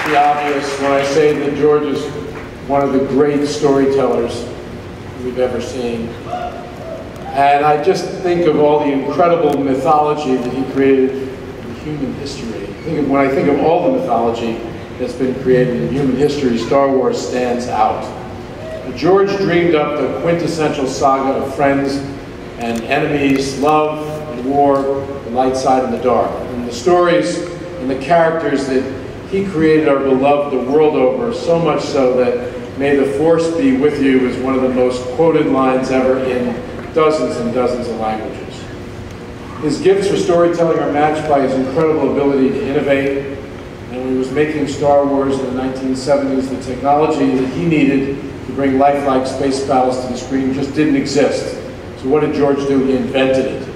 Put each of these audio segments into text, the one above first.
the obvious when I say that George is one of the great storytellers we've ever seen. And I just think of all the incredible mythology that he created in human history. When I think of all the mythology that's been created in human history, Star Wars stands out. George dreamed up the quintessential saga of friends and enemies, love and war, the light side and the dark. And the stories and the characters that he created are beloved the world over, so much so that "May the Force be with you" is one of the most quoted lines ever in dozens and dozens of languages. His gifts for storytelling are matched by his incredible ability to innovate. And when he was making Star Wars in the 1970s, the technology that he needed to bring lifelike space battles to the screen just didn't exist. So what did George do? He invented it,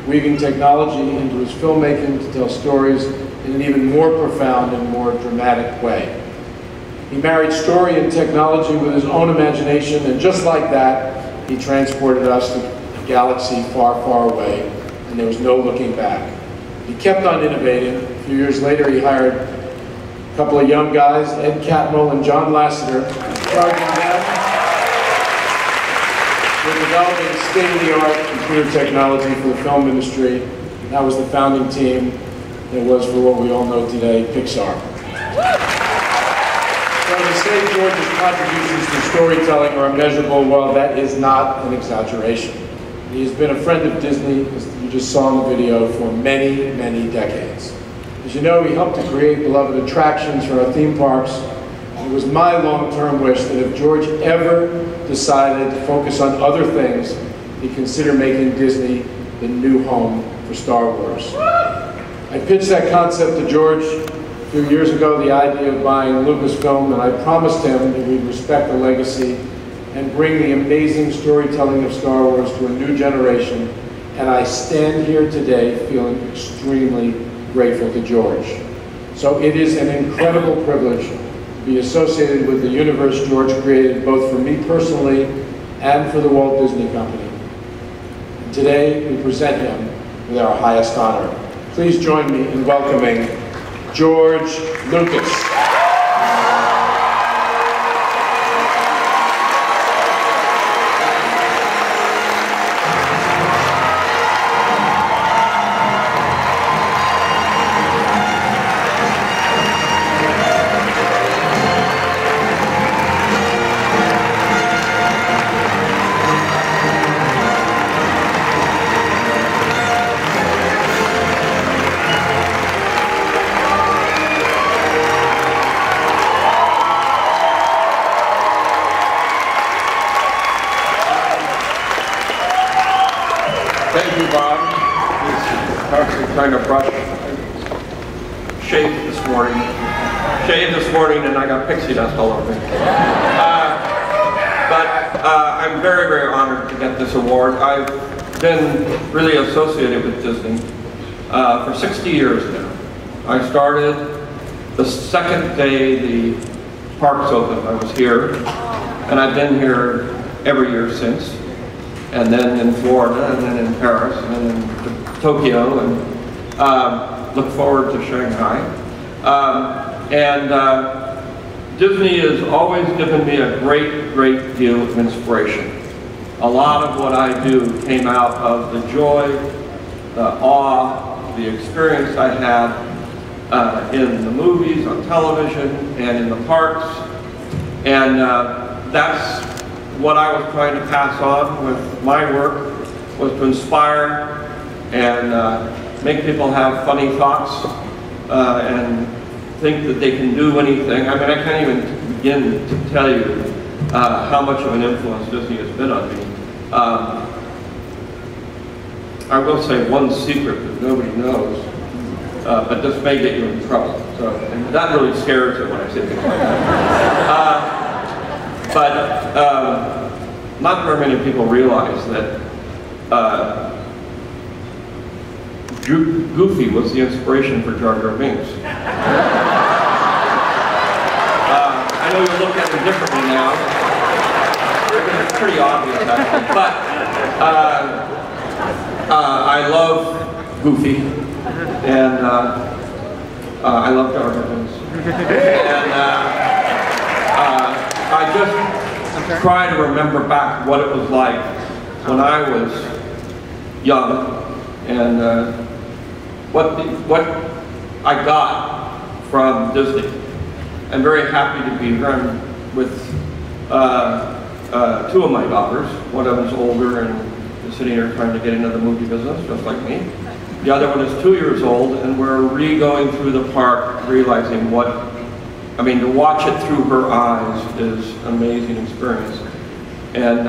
weaving technology into his filmmaking to tell stories in an even more profound and more dramatic way. He married story and technology with his own imagination, and just like that, he transported us to a galaxy far, far away, and there was no looking back. He kept on innovating. A few years later, he hired a couple of young guys, Ed Catmull and John Lasseter, charging them with developing state-of-the-art computer technology for the film industry. And that was the founding team that was, for what we all know today, Pixar. So to say George's contributions to storytelling are immeasurable, well, that is not an exaggeration. He has been a friend of Disney, as you just saw in the video, for many, many decades. As you know, he helped to create beloved attractions for our theme parks. It was my long-term wish that if George ever decided to focus on other things, he'd consider making Disney the new home for Star Wars. I pitched that concept to George a few years ago, the idea of buying Lucasfilm, and I promised him that we'd respect the legacy and bring the amazing storytelling of Star Wars to a new generation. And I stand here today feeling extremely grateful to George. So it is an incredible privilege to be associated with the universe George created, both for me personally and for the Walt Disney Company. And today we present him with our highest honor. Please join me in welcoming George Lucas. Thank you, Bob. Actually trying to brush, shaved this morning, and I got pixie dust all over me. I'm very, very honored to get this award. I've been really associated with Disney for 60 years now. I started the second day the parks opened. I was here, and I've been here every year since. And then in Florida, and then in Paris, and then in Tokyo, and look forward to Shanghai. Disney has always given me a great, great deal of inspiration. A lot of what I do came out of the joy, the awe, the experience I had in the movies, on television, and in the parks. And that's what I was trying to pass on with my work, was to inspire and make people have funny thoughts and think that they can do anything. I mean, I can't even begin to tell you how much of an influence Disney has been on me. I will say one secret that nobody knows, but this may get you in trouble. So, and that really scares it when I say things like that. Not very many people realize that Goofy was the inspiration for Jar Jar Binks. I know you look at him differently now. It's pretty obvious, actually. But I love Goofy, and I love Jar Jar Binks. And I just try to remember back what it was like when I was young, and what I got from Disney. I'm very happy to be here with two of my daughters. One of them's older and is sitting here trying to get into the movie business, just like me. The other one is 2 years old, and we're re-going through the park, realizing to watch it through her eyes is an amazing experience. And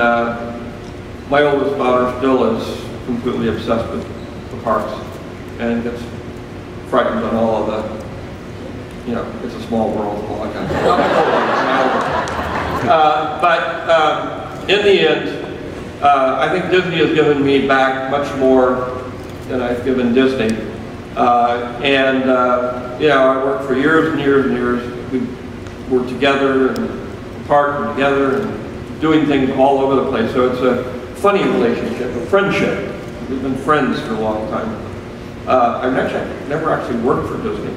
my oldest daughter still is completely obsessed with the parks and gets frightened on all of the, it's a small world and all that kind of stuff. In the end, I think Disney has given me back much more than I've given Disney. I worked for years and years and years. We were together and apart and together and doing things all over the place. So it's a funny relationship, a friendship. We've been friends for a long time. I've never actually worked for Disney.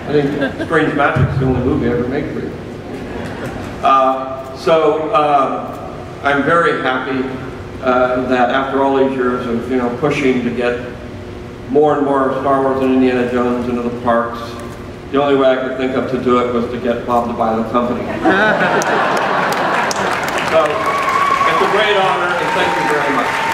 I think Strange Magic's the only movie I ever made for you. I'm very happy that after all these years of pushing to get more and more Star Wars and Indiana Jones into the parks, the only way I could think of to do it was to get Bob to buy the company. So it's a great honor, and thank you very much.